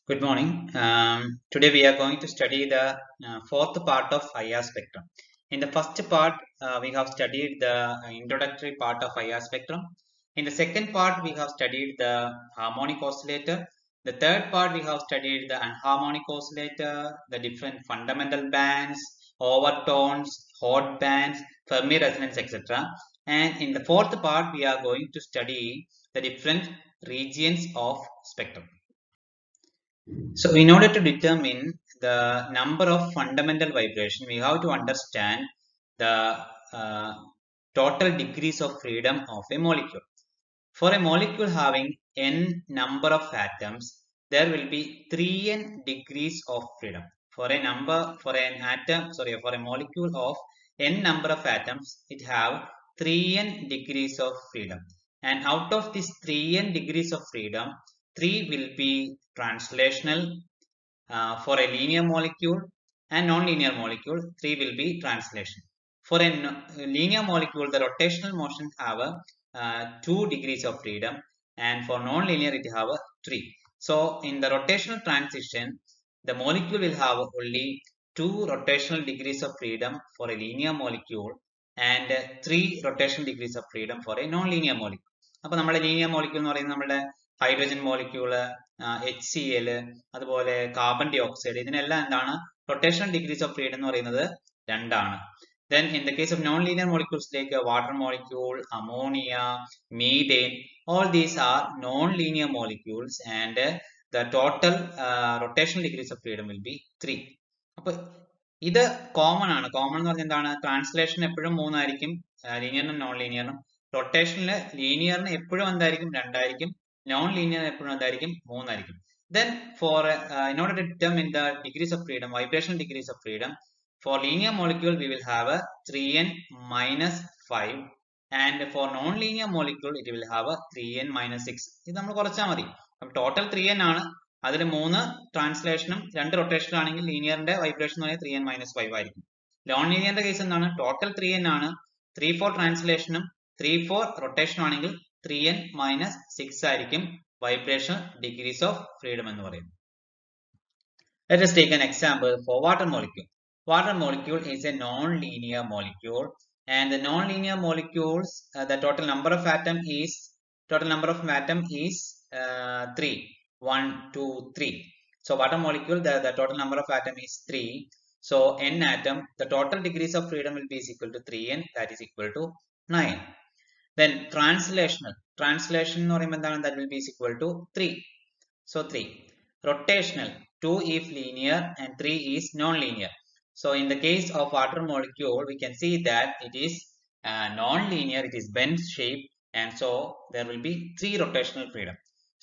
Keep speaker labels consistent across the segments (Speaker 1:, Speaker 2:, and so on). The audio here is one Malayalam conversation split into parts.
Speaker 1: Good morning. Today we are going to study the fourth part of IR spectrum. In the first part, we have studied the introductory part of IR spectrum. In the second part, we have studied the harmonic oscillator. The third part, we have studied the anharmonic oscillator, the different fundamental bands, overtones, hot bands, Fermi resonance, etc. And in the fourth part, we are going to study the different regions of spectrum. So in order to determine the number of fundamental vibration, we have to understand the total degrees of freedom of a molecule. For a molecule having n number of atoms, there will be 3n degrees of freedom. For a molecule of n number of atoms, it have 3n degrees of freedom. And out of this 3n degrees of freedom, 3 will be translational for a linear molecule, and non-linear molecule 3 will be translation. For a linear molecule, the rotational motion have a 2 degrees of freedom, and for non-linear it have a 3. So in the rotational transition, the molecule will have only 2 rotational degrees of freedom for a linear molecule and 3 rotational degrees of freedom for a non-linear molecule. അപ്പോൾ നമ്മുടെ linear molecule എന്ന് പറയുന്നത് നമ്മുടെ ഹൈഡ്രജൻ മോളിക്യൂള്, HCl, അതുപോലെ കാർബൺ ഡൈ ഓക്സൈഡ്, ഇതിനെല്ലാം എന്താണ് റൊട്ടേഷണൽ ഡിഗ്രീസ് ഓഫ് ഫ്രീഡം എന്ന് പറയുന്നത് 2 ആണ്. Then in the case of non-linear molecules like water molecule, ammonia, methane, all these are non-linear molecules and the total rotational degrees of freedom will be 3. അപ്പൊ ഇത് കോമൺ ആണ്. കോമൺ എന്ന് പറഞ്ഞാൽ എന്താണ്? ട്രാൻസ്ലേഷൻ എപ്പോഴും 3 ആയിരിക്കും, ലീനിയറിനും നോൺ ലീനിയറിനും. റൊട്ടേഷനില് ലീനിയറിന് എപ്പോഴും എന്തായിരിക്കും? 2 ആയിരിക്കും, നോൺ ലീനിയർ എപ്പോഴും എന്തായിരിക്കും? 3 ആയിരിക്കും. Then for in order to determine the degrees of freedom, vibrational degrees of freedom, for linear molecule we will have a 3n minus 5, and for non-linear molecule it will have a 3n minus 6. ഇത് നമ്മൾ കുറച്ചാൽ മതി. അപ്പം ടോട്ടൽ 3n ആണ്, അതിൽ 3 ട്രാൻസ്ലേഷനും 2 റൊട്ടേഷനും ആണെങ്കിൽ ലീനിയറിന്റെ വൈബ്രേഷൻ എന്ന് പറയുന്നത് 3n minus 5 ആയിരിക്കും. നോൺ ലീനിയറിന്റെ കേസ് എന്താണ്? ടോട്ടൽ 3n ആണ്, 3-4 ട്രാൻസ്ലേഷനും 3-4 റൊട്ടേഷനും ആണെങ്കിൽ 3n minus 6 ആയിരിക്കും vibration degrees of freedom എന്ന് പറയുന്നത്. Let us take an example for water molecule. Water molecule is a non-linear molecule, and the non-linear molecules, the total number of atom is 3. 1, 2, 3. So water molecule, the total number of atom is 3. So n atom, the total degrees of freedom will be is equal to 3n, that is equal to 9. Then translation എന്ന് പറയുമ്പോൾ എന്താണ്? That will be is equal to 3. So 3. Rotational, 2 if linear and 3 is non-linear. So in the case of water molecule, we can see that it is non-linear, it is bent shape, and so there will be 3 rotational freedom.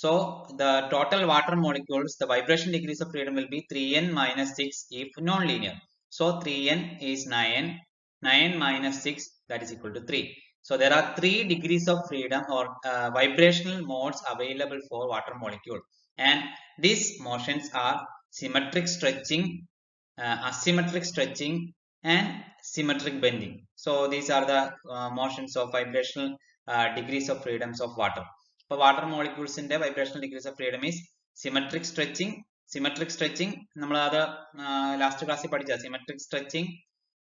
Speaker 1: So the total water molecules, the vibration degrees of freedom will be 3n minus 6 if non-linear. So 3n is 9, 9 minus 6, that is equal to 3. So there are 3 degrees of freedom or vibrational modes available for water molecule, and these motions are symmetric stretching, asymmetric stretching, and symmetric bending. So these are the motions of vibrational degrees of freedoms of water. For water molecules in the vibrational degrees of freedom is symmetric stretching. നമ്മൾ അത് ലാസ്റ്റ് ക്ലാസ്സിൽ പഠിച്ച symmetric stretching,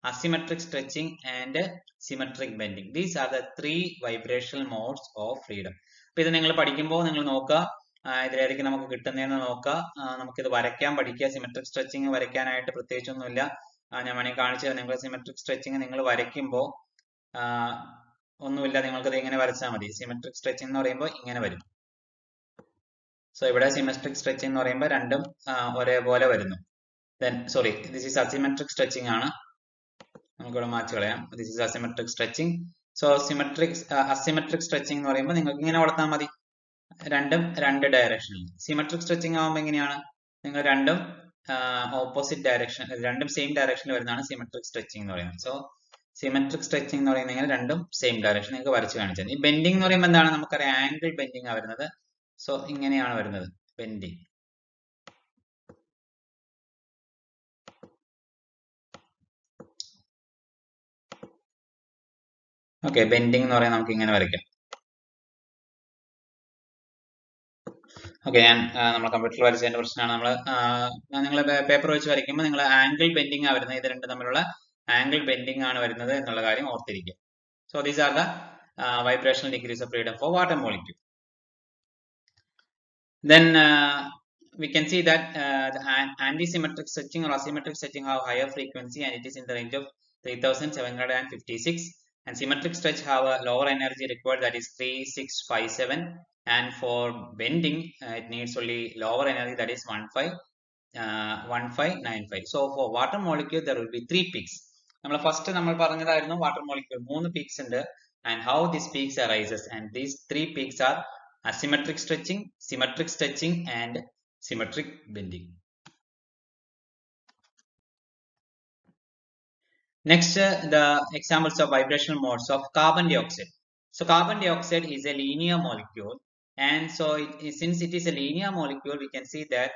Speaker 1: asymmetric stretching, and symmetric bending. These are the 3 vibrational modes of freedom. അപ്പോൾ ഇത് നിങ്ങൾ പഠിക്കുമ്പോൾ നിങ്ങൾ നോക്കുക, ഇതിലേതൊക്കെ നമുക്ക് കിട്ടുന്നതെന്ന് നോക്കുക. നമുക്കിത് വരയ്ക്കാൻ പഠിക്കുക. സിമെട്രിക് സ്ട്രെച്ചിങ് വരയ്ക്കാനായിട്ട് പ്രത്യേകിച്ചൊന്നുമില്ല, ഞാൻ വേണമെങ്കിൽ കാണിച്ചു തരാം. നിങ്ങൾ സിമെട്രിക് സ്ട്രെച്ചിങ് നിങ്ങൾ വരയ്ക്കുമ്പോൾ ഒന്നുമില്ല, നിങ്ങൾക്കത് ഇങ്ങനെ വരച്ചാൽ മതി. സിമെട്രിക് സ്ട്രെച്ചിങ് എന്ന് പറയുമ്പോൾ ഇങ്ങനെ വരും. സോ ഇവിടെ സിമെട്രിക് സ്ട്രെച്ചിങ് എന്ന് പറയുമ്പോൾ രണ്ടും ഒരേപോലെ വരുന്നു. Then sorry, this is asymmetric stretching ആണ്, നമുക്കിവിടെ മാറ്റി കളയാം. This is asymmetric stretching. So asymmetric stretching എന്ന് പറയുമ്പോൾ നിങ്ങൾക്ക് ഇങ്ങനെ വളർത്താൽ മതി, രണ്ടും 2 ഡയറക്ഷനിൽ. സിമെട്രിക് സ്ട്രെച്ചിങ് ആകുമ്പോൾ എങ്ങനെയാണ്? നിങ്ങൾ രണ്ടും ഓപ്പോസിറ്റ് ഡയറക്ഷൻ, രണ്ടും സെയിം ഡയറക്ഷനിൽ വരുന്നതാണ് സിമെട്രിക് സ്ട്രെച്ചിങ് എന്ന് പറയുന്നത്. സോ സിമെട്രിക് സ്ട്രെച്ചിങ് എന്ന് പറയുന്നത് രണ്ടും സെയിം ഡയറക്ഷൻ നിങ്ങൾക്ക് വരച്ച് കാണിച്ചത്. ഈ ബെൻഡിങ് എന്ന് പറയുമ്പോൾ എന്താണ്? നമുക്കറിയാം ആംഗിൾ ബെൻഡിങ് ആണ് വരുന്നത്. സോ ഇങ്ങനെയാണ് വരുന്നത് ബെൻഡിങ്. ഓക്കെ, ബെൻഡിങ് എന്ന് പറയാൻ നമുക്ക് ഇങ്ങനെ വരയ്ക്കാം. ഓക്കെ, ഞാൻ നമ്മൾ കമ്പ്യൂട്ടറിൽ വരച്ചതിന്റെ പ്രശ്നമാണ്. നിങ്ങൾ പേപ്പർ വെച്ച് വരയ്ക്കുമ്പോൾ നിങ്ങൾ ആംഗിൾ ബെൻഡിങ് ആണ് വരുന്നത്. ഇത് രണ്ടും തമ്മിലുള്ള ആംഗിൾ ബെൻഡിങ് ആണ് വരുന്നത് എന്നുള്ള കാര്യം ഓർത്തിരിക്കുക. So these are the vibrational degrees of freedom for water molecule. Then we can see that the anti-symmetric stretching or asymmetric stretching have higher frequency, and it is in the range of 3756, and symmetric stretch have a lower energy required, that is 3657, and for bending it needs only lower energy, that is 1595. So for water molecule there will be 3 peaks. First നമ്മൾ പറഞ്ഞതായിരുന്നു water molecule 3 peaks ഉണ്ട്, and how these peaks arises, and these 3 peaks are asymmetric stretching, symmetric stretching, and symmetric bending. Next, the examples of vibrational modes of carbon dioxide. So carbon dioxide is a linear molecule, and so since it is a linear molecule, we can see that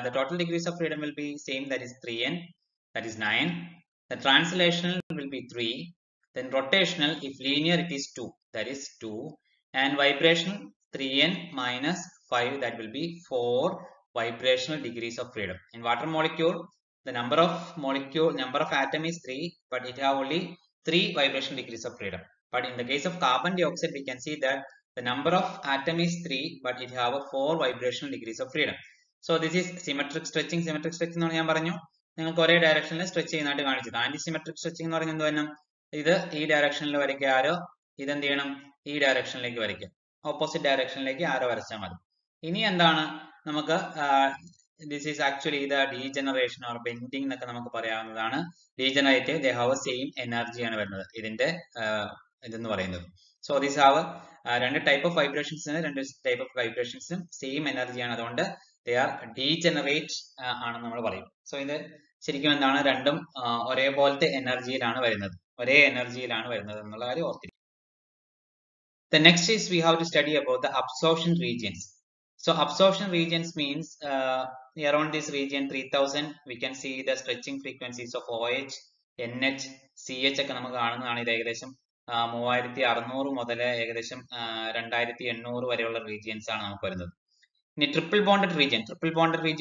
Speaker 1: the total degrees of freedom will be same, that is 3n, that is 9. The translational will be 3. Then rotational, if linear, it is 2, that is 2. And vibrational, 3n minus 5, that will be 4 vibrational degrees of freedom. In water molecule, the number of atom is 3, but it have only 3 vibrational degrees of freedom. But in the case of carbon dioxide, we can see that the number of atom is 3, but it have a 4 vibrational degrees of freedom. So this is symmetric stretching. Symmetric stretching എന്ന് ഞാൻ പറഞ്ഞു, നിങ്ങൾക്ക് ഒരേ ഡയറക്ഷനിൽ സ്ട്രെച്ച് ചെയ്യുന്നതായിട്ട് കാണിച്ചത്. ആന്റി സിമെട്രിക് സ്ട്രെച്ചിങ് എന്ന് പറയുന്നത് എന്ത്, ഇത് ഈ ഡയറക്ഷനിൽ വരയ്ക്കുക ആരോ, ഇതെന്ത് ചെയ്യണം, ഈ ഡയറക്ഷനിലേക്ക് വരയ്ക്കുക, ഓപ്പോസിറ്റ് ഡയറക്ഷനിലേക്ക് ആരോ വരച്ചാൽ മതി. ഇനി എന്താണ് നമുക്ക് this is actually the degeneration or bending എന്നൊക്കെ നമുക്ക് പറയാവുന്നതാണ്. Degenerative, they have same energy ആണ് വരുന്നത് ഇതിന്റെ ഇതെന്ന് പറയുന്നത്. So these have രണ്ട് ടൈപ്പ് ഓഫ് വൈബ്രേഷൻസ് ആണ്, രണ്ട് ടൈപ്പ് ഓഫ് വൈബ്രേഷൻസും സെയിം എനർജി ആണ്, അതുകൊണ്ട് they are degenerate ആണെന്ന് നമ്മൾ പറയും. സോ ഇത് ശരിക്കും എന്താണ്, രണ്ടും ഒരേപോലത്തെ എനർജിയിലാണ് വരുന്നത്, ഒരേ എനർജിയിലാണ് വരുന്നത് എന്നുള്ള കാര്യം ഓർത്തിരിക്കും. The next is we have to study about the absorption regions. So absorption regions means around this region 3000 we can see the stretching frequencies of OH, NH, CH ഒക്കെ നമുക്ക് കാണുന്നതാണ്. ഇത് ഏകദേശം 3600 മുതൽ ഏകദേശം 2800 വരെയുള്ള റീജിയൻസ് ആണ് നമുക്ക് വരുന്നത്. ഇനി ട്രിപ്പിൾ ബോണ്ടഡ് റീജിയൻ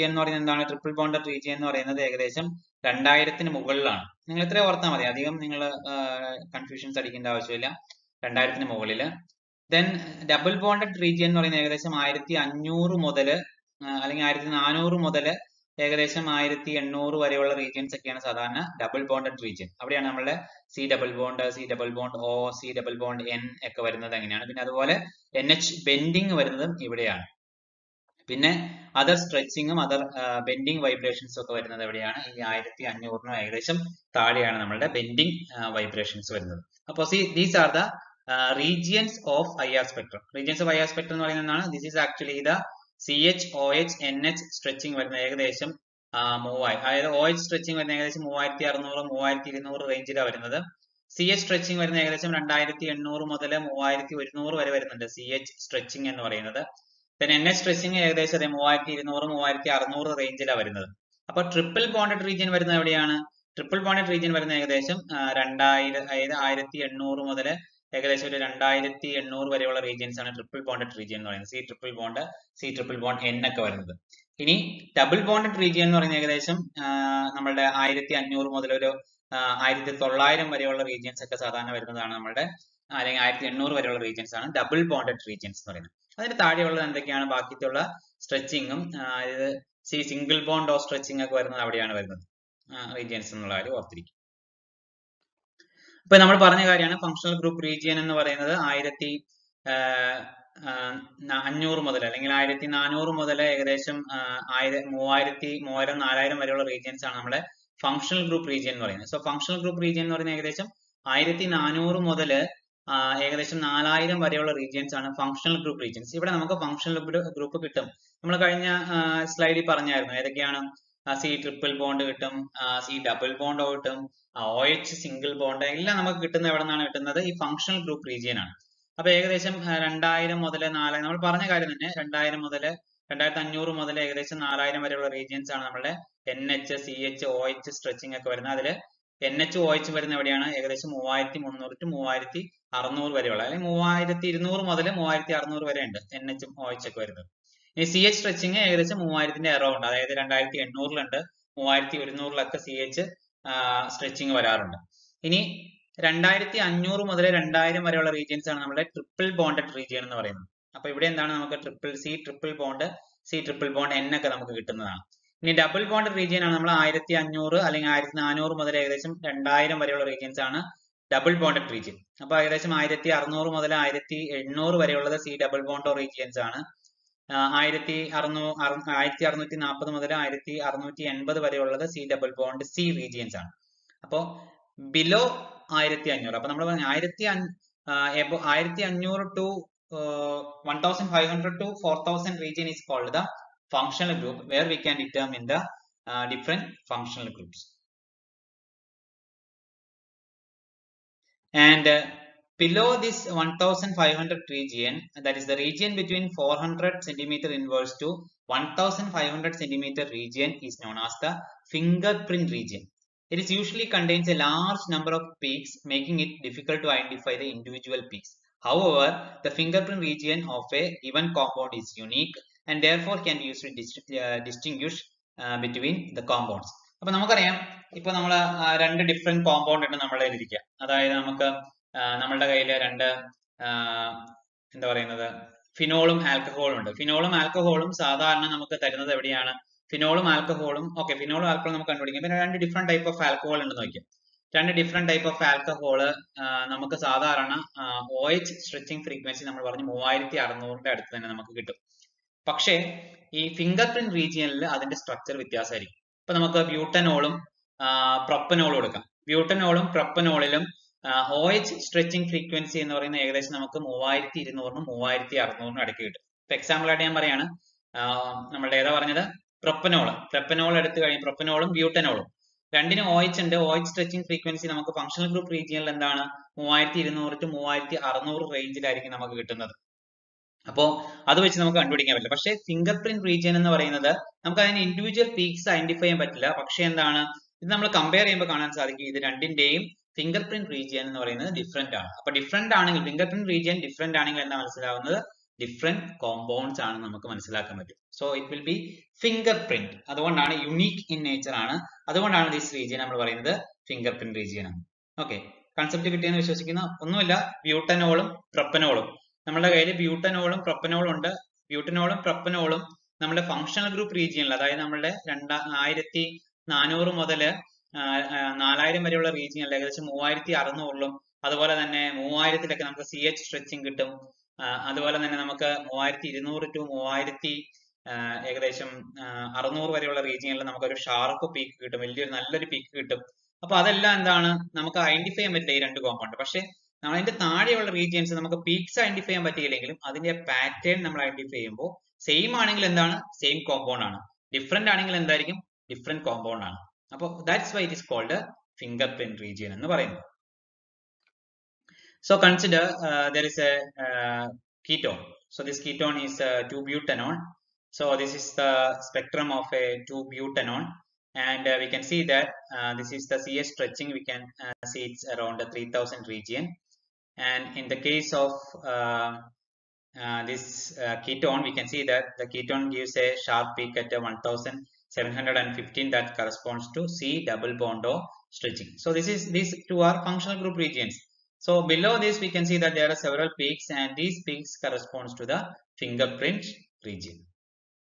Speaker 1: എന്ന് പറയുന്നത് എന്താണ്? ട്രിപ്പിൾ ബോണ്ടഡ് റീജിയൻ എന്ന് പറയുന്നത് ഏകദേശം 2000 മുകളിലാണ്. നിങ്ങൾ ഇത്രയും ഓർത്താൽ മതി, അധികം നിങ്ങൾ കൺഫ്യൂഷൻസ് അടിക്കേണ്ട ആവശ്യമില്ല, 2000 മുകളില്. ദെൻ ഡബിൾ ബോണ്ടഡ് റീജിയൻ എന്ന് പറയുന്നത് ഏകദേശം 1500 മുതൽ അല്ലെങ്കിൽ 1400 മുതൽ ഏകദേശം 1800 വരെയുള്ള റീജിയൻസ് ഒക്കെയാണ് സാധാരണ ഡബിൾ ബോണ്ടഡ് റീജിയൻ. അവിടെയാണ് നമ്മളുടെ C double bond O, C double bond N ഒക്കെ വരുന്നത് അങ്ങനെയാണ്. പിന്നെ അതുപോലെ NH ബെൻഡിങ് വരുന്നതും ഇവിടെയാണ്. പിന്നെ അതർ സ്ട്രെച്ചിങ്ങും അതർ ബെൻഡിങ് വൈബ്രേഷൻസും ഒക്കെ വരുന്നത് എവിടെയാണ്? ഈ 1500 ഏകദേശം താഴെയാണ് നമ്മളുടെ ബെൻഡിങ് വൈബ്രേഷൻസ് വരുന്നത്. അപ്പോൾ these are the regions of IR spectrum. Regions of IR spectrum എന്ന് പറയുന്നത് എന്താണ്? This is actually the CH, OH, NH stretching വരുന്ന ഏകദേശം 3000, അതായത് OH stretching വരുന്ന ഏകദേശം 3600 3200 റേഞ്ചിലാണ് വരുന്നത്. CH stretching വരുന്ന ഏകദേശം 2800 മുതൽ 3100 വരെ വരുന്നുണ്ട് CH stretching എന്ന് പറയുന്നത്. then NH stretching ഏകദേശം 3200 3600 റേഞ്ചിലാണ് വരുന്നത്. അപ്പൊ ട്രിപ്പിൾ ബോണ്ടഡ് റീജിയൻ വരുന്നത് എവിടെയാണ്? ട്രിപ്പിൾ ബോണ്ടഡ് റീജിയൻ വരുന്ന ഏകദേശം 2000, അതായത് 1800 മുതൽ ഏകദേശം ഒരു 2800 വരെയുള്ള റീജിയൻസ് ആണ് ട്രിപ്പിൾ ബോണ്ടഡ് റീജിയൻ എന്ന് പറയുന്നത്. സി ട്രിപ്പിൾ ബോണ്ട് എൻ ഒക്കെ വരുന്നത്. ഇനി ഡബിൾ ബോണ്ടഡ് റീജിയൻ എന്ന് പറയുന്നത് ഏകദേശം നമ്മളുടെ 1500 മുതൽ ഒരു 1900 വരെയുള്ള റീജിയൻസ് ഒക്കെ സാധാരണ വരുന്നതാണ് നമ്മളുടെ, അല്ലെങ്കിൽ 1800 വരെയുള്ള റീജിയൻസ് ആണ് ഡബിൾ ബോണ്ടഡ് റീജിയൻസ് എന്ന് പറയുന്നത്. അതിന് താഴെയുള്ളത് എന്തൊക്കെയാണ്? ബാക്കിയുള്ള സ്ട്രെച്ചിങ്ങും അതായത് സിംഗിൾ ബോണ്ട് ഓ സ്ട്രെച്ചിങ് ഒക്കെ വരുന്നത് അവിടെയാണ് വരുന്നത് റീജിയൻസ് എന്നുള്ള കാര്യം ഓർത്തിരിക്കും. ഇപ്പൊ നമ്മൾ പറഞ്ഞ കാര്യമാണ് ഫങ്ഷണൽ ഗ്രൂപ്പ് റീജിയൻ എന്ന് പറയുന്നത് 1500 മുതൽ അല്ലെങ്കിൽ 1400 മുതൽ ഏകദേശം 4000 വരെയുള്ള റീജിയൻസ് ആണ് നമ്മുടെ ഫങ്ഷണൽ ഗ്രൂപ്പ് റീജിയൻ എന്ന് പറയുന്നത്. സോ ഫങ്ഷണൽ ഗ്രൂപ്പ് റീജിയൻ എന്ന് പറയുന്നത് ഏകദേശം 1400 മുതൽ ഏകദേശം 4000 വരെയുള്ള റീജിയൻസ് ആണ് ഫങ്ഷണൽ ഗ്രൂപ്പ് റീജിയൻസ്. ഇവിടെ നമുക്ക് ഫങ്ഷണൽ ഗ്രൂപ്പ് കിട്ടും. നമ്മൾ കഴിഞ്ഞ സ്ലൈഡിൽ പറഞ്ഞായിരുന്നു ഏതൊക്കെയാണ്. സി ട്രിപ്പിൾ ബോണ്ട് കിട്ടും, സി ഡബിൾ ബോണ്ട് കിട്ടും, OH സിംഗിൾ ബോണ്ട് എല്ലാം നമുക്ക് കിട്ടുന്നത് എവിടെ നിന്നാണ് കിട്ടുന്നത്? ഈ ഫങ്ഷണൽ ഗ്രൂപ്പ് റീജിയൻ ആണ്. അപ്പൊ ഏകദേശം 2000 മുതൽ 4000 നമ്മൾ പറഞ്ഞ കാര്യം തന്നെ, 2000 മുതൽ 2500 മുതൽ ഏകദേശം 4000 വരെയുള്ള റീജിയൻസ് ആണ് നമ്മുടെ NH, CH, OH സ്ട്രെച്ചിങ് ഒക്കെ വരുന്നത്. അതിൽ NH, OH വരുന്ന എവിടെയാണ്? ഏകദേശം 3300 to 3600 വരെയുള്ള, അല്ലെങ്കിൽ 3200 മുതൽ 3600 വരെ ഉണ്ട് NH ഉം OH ഒക്കെ വരുന്നത്. ഈ CH സ്ട്രെച്ചിങ് ഏകദേശം 3000ന്റെ അറൗണ്ട്, അതായത് 2800 3100 CH സ്ട്രെച്ചിങ് വരാറുണ്ട്. ഇനി 2500 മുതൽ 2000 വരെയുള്ള റീജിയൻസ് ആണ് നമ്മുടെ ട്രിപ്പിൾ ബോണ്ടഡ് റീജിയൻ എന്ന് പറയുന്നത്. അപ്പൊ ഇവിടെ എന്താണ്, നമുക്ക് ട്രിപ്പിൾ ബോണ്ട് N ഒക്കെ നമുക്ക് കിട്ടുന്നതാണ്. ഇനി ഡബിൾ ബോണ്ടഡ് റീജിയൻ ആണ് നമ്മൾ 1500 അല്ലെങ്കിൽ 1400 മുതൽ ഏകദേശം 2000 വരെയുള്ള റീജിയൻസ് ആണ് ഡബിൾ ബോണ്ടഡ് റീജിയൻ. അപ്പൊ ഏകദേശം 1600 മുതൽ 1800 വരെയുള്ളത് C ഡബിൾ ബോണ്ടോ റീജിയൻസ് ആണ്. 1640 മുതൽ 1680 വരെയുള്ളത് C double bond C regions ആണ്. അപ്പോ ബിലോ 1500, അപ്പൊ നമ്മൾ 1500 to 1500 to 4000 region is called the functional group, where we can determine the different functional groups. And below this 1500 region, that is the region between 400 centimeter inverse to 1500 centimeter region, is known as the fingerprint region. It is usually contains a large number of peaks, making it difficult to identify the individual peaks. However, the fingerprint region of a given compound is unique and therefore can be used to distinguish between the compounds. അപ്പൊ നമുക്കറിയാം, ഇപ്പൊ നമ്മൾ രണ്ട് ഡിഫറെന്റ് കോമ്പൗണ്ട് ഉണ്ട് നമ്മുടെ കയ്യിൽ ഇരിക്കുക. അതായത് നമുക്ക് നമ്മളുടെ കയ്യിൽ രണ്ട് എന്താ പറയുന്നത്, ഫിനോളും ആൽക്കഹോളും ഉണ്ട്. ഫിനോളും ആൽക്കഹോളും സാധാരണ നമുക്ക് തരുന്നത് എവിടെയാണ്? ഫിനോളും ആൽക്കഹോളും ഫിനോളും ആൽക്കഹോളും നമുക്ക് കണ്ടുപിടിക്കാം. പിന്നെ രണ്ട് ഡിഫറെന്റ് ടൈപ്പ് ഓഫ് ആൽക്കഹോൾ ഉണ്ടെന്ന് നോക്കിയാൽ, രണ്ട് ഡിഫറെന്റ് ടൈപ്പ് ഓഫ് ആൽക്കഹോള് നമുക്ക് സാധാരണ OH സ്ട്രെച്ചിങ് ഫ്രീക്വൻസി നമ്മൾ പറഞ്ഞു 3600ന്റെ അടുത്ത് തന്നെ നമുക്ക് കിട്ടും. പക്ഷേ ഈ ഫിംഗർ പ്രിന്റ് റീജിയനിൽ അതിന്റെ സ്ട്രക്ചർ വ്യത്യാസമായിരിക്കും. ഇപ്പൊ നമുക്ക് ബ്യൂട്ടനോളും പ്രൊപ്പനോളും എടുക്കാം. ബ്യൂട്ടനോളും പ്രൊപ്പനോളിലും OH സ്ട്രെച്ചിങ് ഫ്രീക്വൻസി എന്ന് പറയുന്നത് ഏകദേശം നമുക്ക് 3200നും 3600നും ഇടയ്ക്ക് കിട്ടും. ഇപ്പൊ എക്സാമ്പിൾ ആയിട്ട് ഞാൻ പറയാണ്, നമ്മളുടെ ഏതാ പറഞ്ഞത്, പ്രൊപ്പനോൾ എടുത്തു കഴിയും, പ്രൊപ്പനോളും ബ്യൂട്ടനോളും രണ്ടിനും OH ഉണ്ട്. OH സ്ട്രെച്ചിങ് ഫ്രീക്വൻസി നമുക്ക് ഫംഗ്ഷണൽ ഗ്രൂപ്പ് റീജിയനിൽ എന്താണ് 3200 to 3600 റേഞ്ചിലായിരിക്കും നമുക്ക് കിട്ടുന്നത്. അപ്പോൾ അത് വെച്ച് നമുക്ക് കണ്ടുപിടിക്കാൻ പറ്റില്ല. പക്ഷേ ഫിംഗർ പ്രിന്റ് റീജിയൻ എന്ന് പറയുന്നത് നമുക്ക് അതിന് ഇൻഡിവിജ്വൽ പീക്സ് ഐഡന്റിഫൈ ചെയ്യാൻ പറ്റില്ല. പക്ഷേ എന്താണ്, ഇത് നമ്മൾ കമ്പയർ ചെയ്യുമ്പോൾ കാണാൻ സാധിക്കും, ഇത് രണ്ടിന്റെയും ഫിംഗർ പ്രിന്റ് റീജിയൻ എന്ന് പറയുന്നത് ഡിഫറെന്റ് ആണ്. അപ്പൊ ഡിഫറെന്റ് ആണെങ്കിൽ, ഫിംഗർ പ്രിന്റ് റീജിയൻ ഡിഫറെന്റ് ആണെങ്കിൽ എന്താ മനസ്സിലാവുന്നത്, ഡിഫറെന്റ് കോമ്പൗണ്ട്സ് ആണ് നമുക്ക് മനസ്സിലാക്കാൻ പറ്റും. So it will be finger print. അതുകൊണ്ടാണ് യുണീക് ഇൻ നേച്ചർ ആണ്. അതുകൊണ്ടാണ് ദിസ് റീജിയൻ നമ്മൾ പറയുന്നത് ഫിംഗർ പ്രിന്റ് റീജിയൻ ആണ്. ഓക്കെ, കൺസെപ്റ്റ് കിട്ടിയെന്ന് വിശ്വസിക്കുന്ന. ഒന്നുമില്ല, ബ്യൂട്ടനോളും പ്രൊപ്പനോളും നമ്മുടെ കയ്യിൽ ബ്യൂട്ടനോളും പ്രൊപ്പനോളും ഉണ്ട്. ബ്യൂട്ടനോളും പ്രൊപ്പനോളും നമ്മുടെ ഫംഗ്ഷണൽ ഗ്രൂപ്പ് റീജിയനിൽ, അതായത് നമ്മുടെ 1400 മുതൽ 4000 വരെയുള്ള റീജിയനിൽ ഏകദേശം 3600ലും അതുപോലെ തന്നെ 3000-ലൊക്കെ നമുക്ക് CH സ്ട്രെച്ചിങ് കിട്ടും. അതുപോലെ തന്നെ നമുക്ക് 3200 to 3000 ഏകദേശം 600 വരെയുള്ള റീജിയനിൽ നമുക്കൊരു ഷാർപ്പ് പീക്ക് കിട്ടും, വലിയൊരു നല്ലൊരു പീക്ക് കിട്ടും. അപ്പൊ അതെല്ലാം എന്താണ്, നമുക്ക് ഐഡന്റിഫൈ ചെയ്യാൻ പറ്റില്ല ഈ രണ്ട് കോമ്പൗണ്ട്. പക്ഷെ നമ്മൾ അതിന്റെ താഴെയുള്ള റീജിയൻസ് നമുക്ക് പീക്സ് ഐഡന്റിഫൈ ചെയ്യാൻ പറ്റിയില്ലെങ്കിലും അതിന്റെ പാറ്റേൺ നമ്മൾ ഐഡന്റിഫൈ ചെയ്യുമ്പോൾ സെയിം ആണെങ്കിൽ എന്താണ്, സെയിം കോമ്പൗണ്ട് ആണ്. ഡിഫറെന്റ് ആണെങ്കിൽ എന്തായിരിക്കും, ഡിഫറെന്റ് കോമ്പൗണ്ട് ആണ്. അപ്പോൾ that's why it is called fingerprint region എന്ന് പറയുന്നത്. So consider there is a ketone. So this ketone is 2-butanone. So this is the spectrum of a 2-butanone, and we can see that this is the CH stretching. We can see it's around the 3000 region. And in the case of this ketone, we can see that the ketone gives a sharp peak at 1715. That corresponds to C double bond O stretching. So these two are functional group regions. So below this we can see that there are several peaks, and these peaks corresponds to the fingerprint region.